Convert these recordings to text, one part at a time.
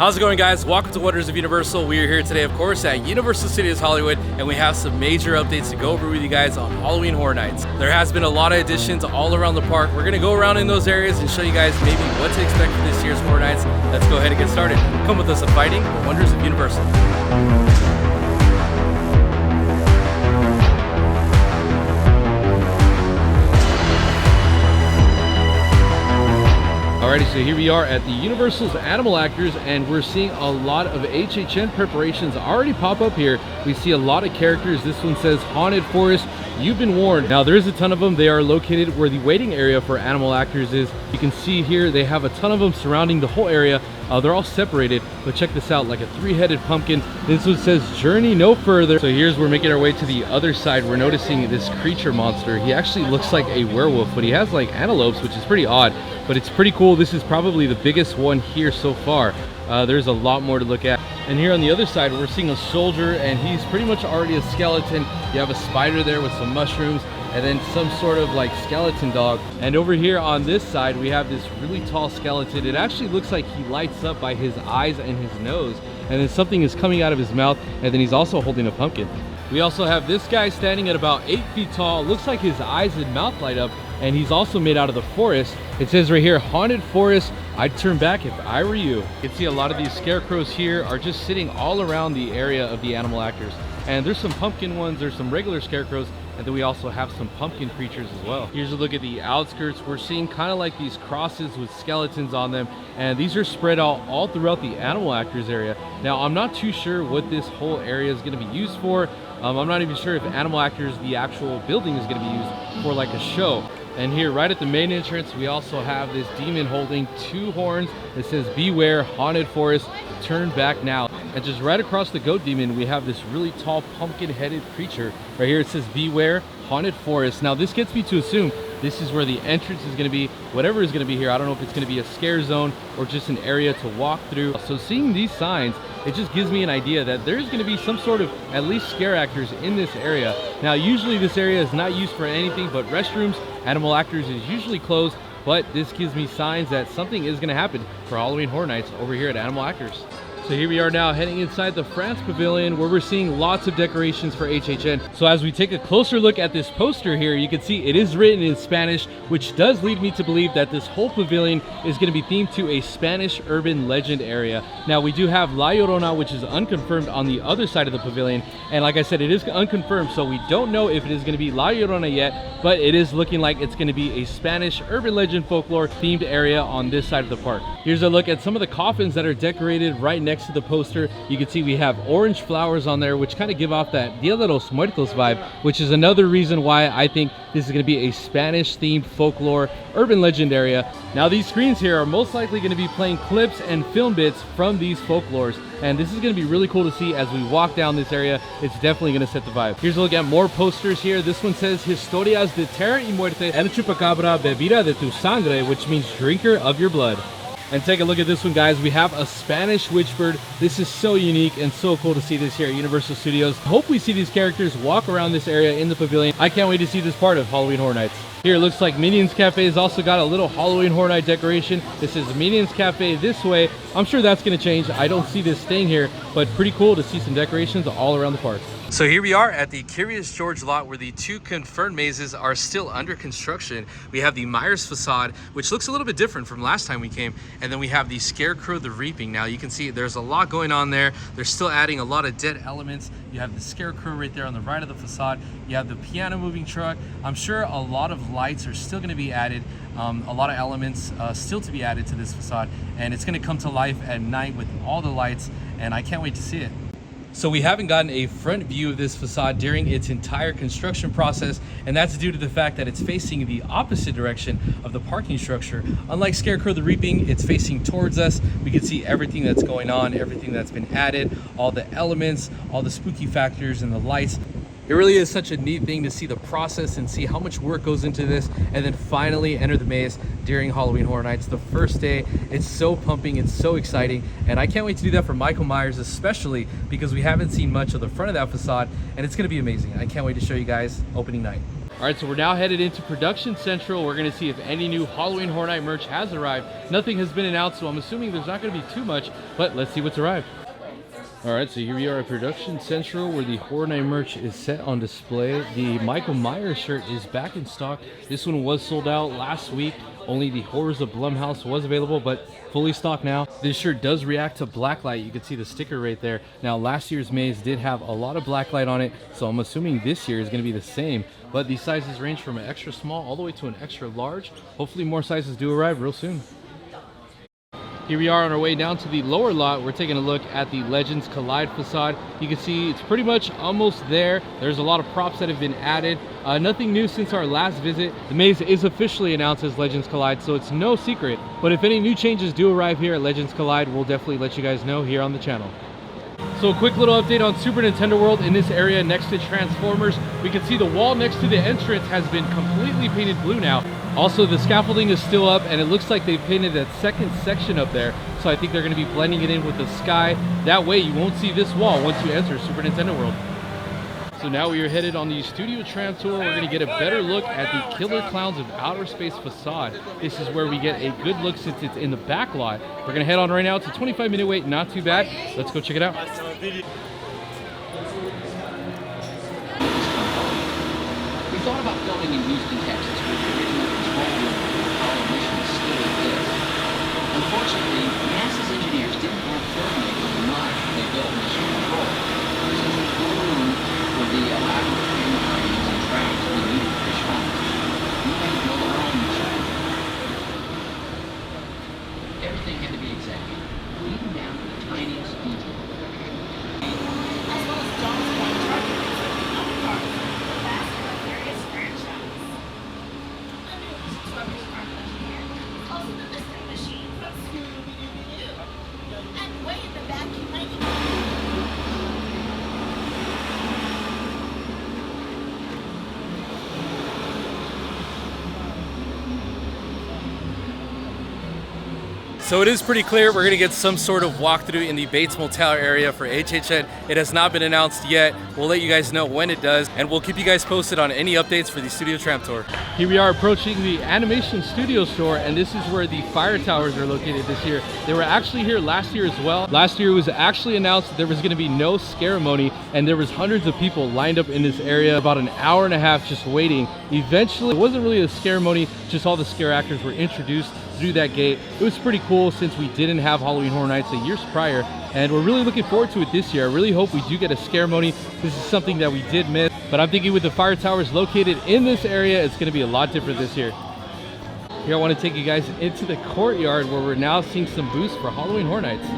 How's it going, guys? Welcome to Wonders of Universal. We are here today, of course, at Universal Studios Hollywood, and we have some major updates to go over with you guys on Halloween Horror Nights. There has been a lot of additions all around the park. We're gonna go around in those areas and show you guys maybe what to expect for this year's Horror Nights. Let's go ahead and get started. Come with us and fighting the Wonders of Universal. Alrighty, so here we are at the Universal's Animal Actors, and we're seeing a lot of HHN preparations already pop up here. We see a lot of characters. This one says Haunted Forest, you've been warned. Now there is a ton of them. They are located where the waiting area for Animal Actors is. You can see here they have a ton of them surrounding the whole area. They're all separated, but check this out, like a three-headed pumpkin. This one says journey no further. So here's we're making our way to the other side. We're noticing this creature monster. He actually looks like a werewolf, but he has like antelopes, which is pretty odd, but it's pretty cool. This is probably the biggest one here so far. There's a lot more to look at. And here on the other side, we're seeing a soldier, and he's pretty much already a skeleton. You have a spider there with some mushrooms, and then some sort of like skeleton dog. And over here on this side, we have this really tall skeleton. It actually looks like he lights up by his eyes and his nose, and then something is coming out of his mouth, and then he's also holding a pumpkin. We also have this guy standing at about 8 feet tall. Looks like his eyes and mouth light up, and he's also made out of the forest. It says right here, Haunted Forest, I'd turn back if I were you. You can see a lot of these scarecrows here are just sitting all around the area of the Animal Actors. And there's some pumpkin ones, there's some regular scarecrows, and then we also have some pumpkin creatures as well. Here's a look at the outskirts. We're seeing kind of like these crosses with skeletons on them, and these are spread out all throughout the Animal Actors area. Now, I'm not too sure what this whole area is going to be used for. I'm not even sure if Animal Actors, the actual building, is going to be used for like a show. And here right at the main entrance, we also have this demon holding two horns that says beware, Haunted Forest, turn back now. And just right across the goat demon, we have this really tall pumpkin headed creature. Right here it says beware, Haunted Forest. Now this gets me to assume this is where the entrance is going to be, whatever is going to be here. I don't know if it's going to be a scare zone or just an area to walk through. So seeing these signs, it just gives me an idea that there's going to be some sort of at least scare actors in this area. Now usually this area is not used for anything but restrooms. Animal Actors is usually closed, but this gives me signs that something is going to happen for Halloween Horror Nights over here at Animal Actors. So here we are now heading inside the France Pavilion, where we're seeing lots of decorations for HHN. So as we take a closer look at this poster here, you can see it is written in Spanish, which does lead me to believe that this whole pavilion is going to be themed to a Spanish urban legend area. Now we do have La Llorona, which is unconfirmed, on the other side of the pavilion. And like I said, it is unconfirmed, so we don't know if it is going to be La Llorona yet, but it is looking like it's going to be a Spanish urban legend folklore themed area on this side of the park. Here's a look at some of the coffins that are decorated right next to the poster. You can see we have orange flowers on there, which kind of give off that Dia de los Muertos vibe, which is another reason why I think this is going to be a Spanish themed folklore urban legend area. Now these screens here are most likely going to be playing clips and film bits from these folklores, and this is going to be really cool to see as we walk down this area. It's definitely going to set the vibe. Here's a look at more posters here. This one says Historias de Terra y Muerte, El Chupacabra bebida de tu sangre, which means drinker of your blood. And take a look at this one, guys. We have a Spanish witch bird. This is so unique and so cool to see this here at Universal Studios. Hope we see these characters walk around this area in the pavilion. I can't wait to see this part of Halloween Horror Nights. Here it looks like Minions Cafe has also got a little Halloween Horror Night decoration. This is Minions Cafe this way. I'm sure that's going to change. I don't see this staying here, but pretty cool to see some decorations all around the park. So here we are at the Curious George lot, where the two confirmed mazes are still under construction. We have the Myers facade, which looks a little bit different from last time we came. And then we have the Scarecrow the Reaping. Now you can see there's a lot going on there. They're still adding a lot of dead elements. You have the Scarecrow right there on the right of the facade. You have the piano moving truck. I'm sure a lot of lights are still going to be added. A lot of elements still to be added to this facade. And it's going to come to life at night with all the lights. And I can't wait to see it. So we haven't gotten a front view of this facade during its entire construction process, and that's due to the fact that it's facing the opposite direction of the parking structure. Unlike Scarecrow the Reaping, it's facing towards us. We can see everything that's going on, everything that's been added, all the elements, all the spooky factors and the lights. It really is such a neat thing to see the process and see how much work goes into this, and then finally enter the maze during Halloween Horror Nights, the first day. It's so pumping, it's so exciting, and I can't wait to do that for Michael Myers, especially because we haven't seen much of the front of that facade, and it's going to be amazing. I can't wait to show you guys opening night. All right, so we're now headed into Production Central. We're gonna see if any new Halloween Horror Night merch has arrived. Nothing has been announced, so I'm assuming there's not gonna be too much, but let's see what's arrived. All right, so here we are at Production Central where the Horror Night merch is set on display. The Michael Myers shirt is back in stock. This one was sold out last week. Only the Horrors of Blumhouse was available, but fully stocked now. This shirt does react to blacklight. You can see the sticker right there. Now, last year's maze did have a lot of blacklight on it, so I'm assuming this year is going to be the same. But these sizes range from an extra small all the way to an extra large. Hopefully more sizes do arrive real soon. Here we are on our way down to the lower lot. We're taking a look at the Legends Collide facade. You can see it's pretty much almost there. There's a lot of props that have been added. Nothing new since our last visit. The maze is officially announced as Legends Collide, so it's no secret. But if any new changes do arrive here at Legends Collide, we'll definitely let you guys know here on the channel. So a quick little update on Super Nintendo World. In this area next to Transformers, we can see the wall next to the entrance has been completely painted blue now. Also, the scaffolding is still up, and it looks like they've painted that second section up there. So I think they're going to be blending it in with the sky. That way you won't see this wall once you enter Super Nintendo World. So now we are headed on the Studio Tram Tour. We're going to get a better look at the Killer Clowns of Outer Space facade. This is where we get a good look since it's in the back lot. We're going to head on right now. It's a 25-minute wait, not too bad. Let's go check it out. We thought about filming in Houston, Texas, where the original control room for the Apollo mission still exists. Unfortunately, NASA's engineers didn't have filming in mind when they built Mission Control. This is the full room for the elaborate camera frames and tracks we needed for shots. We had to build our own mission. Everything had to be exact, even down to the tiniest detail. As well as John's Point Target, other parts of the Fast and Furious franchise. I knew this was rubbish art engineer. Also the Mystery Machine from Scooby-Doo. And way in the back, you might So it is pretty clear we're going to get some sort of walkthrough in the Bates Motel area for HHN. It has not been announced yet. We'll let you guys know when it does, and we'll keep you guys posted on any updates for the Studio Tram Tour. Here we are approaching the Animation Studio store, and this is where the fire towers are located this year. They were actually here last year as well. Last year it was actually announced that there was going to be no scaremony, and there was hundreds of people lined up in this area, about an hour and a half just waiting. Eventually, it wasn't really a scaremony, just all the scare actors were introduced through that gate. It was pretty cool since we didn't have Halloween Horror Nights years prior, and we're really looking forward to it this year. I really hope we do get a scaremony. This is something that we did miss, but I'm thinking with the fire towers located in this area, it's going to be a lot different this year. Here I want to take you guys into the courtyard where we're now seeing some booths for Halloween Horror Nights.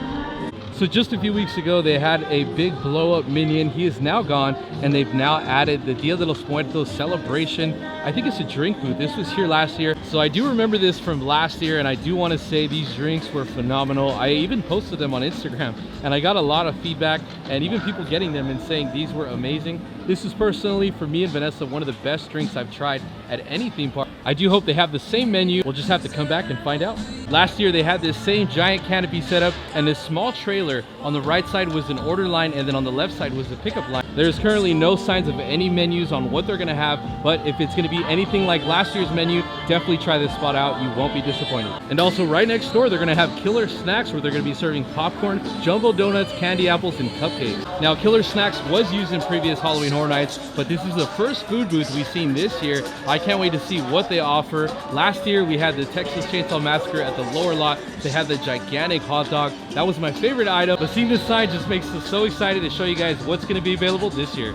So just a few weeks ago, they had a big blow-up minion. He is now gone, and they've now added the Dia de los Muertos celebration. I think it's a drink booth. This was here last year. So I do remember this from last year, and I do want to say these drinks were phenomenal. I even posted them on Instagram, and I got a lot of feedback, and even people getting them and saying these were amazing. This is personally, for me and Vanessa, one of the best drinks I've tried at any theme park. I do hope they have the same menu. We'll just have to come back and find out. Last year, they had this same giant canopy set up, and this small trailer. On the right side was an order line, and then on the left side was the pickup line. There's currently no signs of any menus on what they're gonna have, but if it's gonna be anything like last year's menu, definitely try this spot out. You won't be disappointed. And also right next door, they're gonna have Killer Snacks, where they're gonna be serving popcorn, jumbo donuts, candy apples, and cupcakes. Now, Killer Snacks was used in previous Halloween Horror Nights, but this is the first food booth we've seen this year. I can't wait to see what they offer. Last year, we had the Texas Chainsaw Massacre at the lower lot. They had the gigantic hot dog. That was my favorite item, but seeing this sign just makes us so excited to show you guys what's gonna be available this year.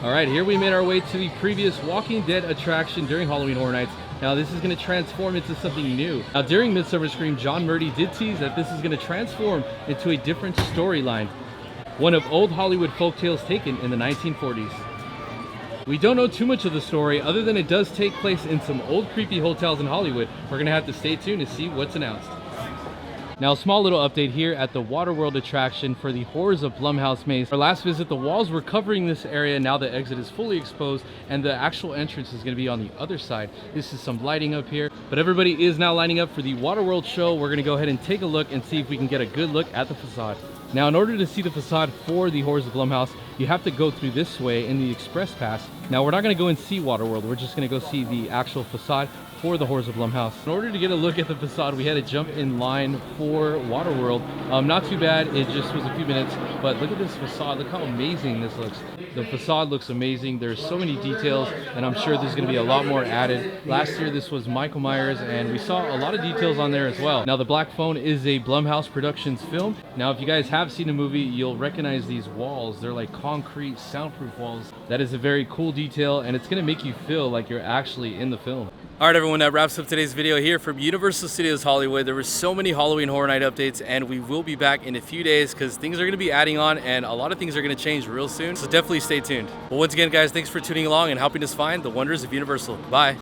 All right, here we made our way to the previous Walking Dead attraction during Halloween Horror Nights. Now this is going to transform into something new. Now during Midsummer Scream, John Murdy did tease that this is going to transform into a different storyline. One of old Hollywood folktales taken in the 1940s. We don't know too much of the story other than it does take place in some old creepy hotels in Hollywood. We're going to have to stay tuned to see what's announced. Now, a small little update here at the Waterworld attraction for the Horrors of Blumhouse Maze. Our last visit, the walls were covering this area. Now the exit is fully exposed and the actual entrance is going to be on the other side. This is some lighting up here, but everybody is now lining up for the Waterworld show. We're going to go ahead and take a look and see if we can get a good look at the facade. Now, in order to see the facade for the Horrors of Blumhouse, you have to go through this way in the Express Pass. Now, we're not going to go and see Waterworld. We're just going to go see the actual facade for the Horrors of Blumhouse. In order to get a look at the facade, we had to jump in line for Waterworld. Not too bad, it just was a few minutes, but look at this facade. Look how amazing this looks. The facade looks amazing. There's so many details, and I'm sure there's going to be a lot more added. Last year, this was Michael Myers, and we saw a lot of details on there as well. Now, the Black Phone is a Blumhouse Productions film. Now, if you guys have seen the movie, you'll recognize these walls. They're like concrete, soundproof walls. That is a very cool detail, and it's going to make you feel like you're actually in the film. All right, everyone, that wraps up today's video here from Universal Studios Hollywood. There were so many Halloween Horror Night updates, and we will be back in a few days because things are going to be adding on and a lot of things are going to change real soon. So definitely stay tuned. Well, once again, guys, thanks for tuning along and helping us find the wonders of Universal. Bye.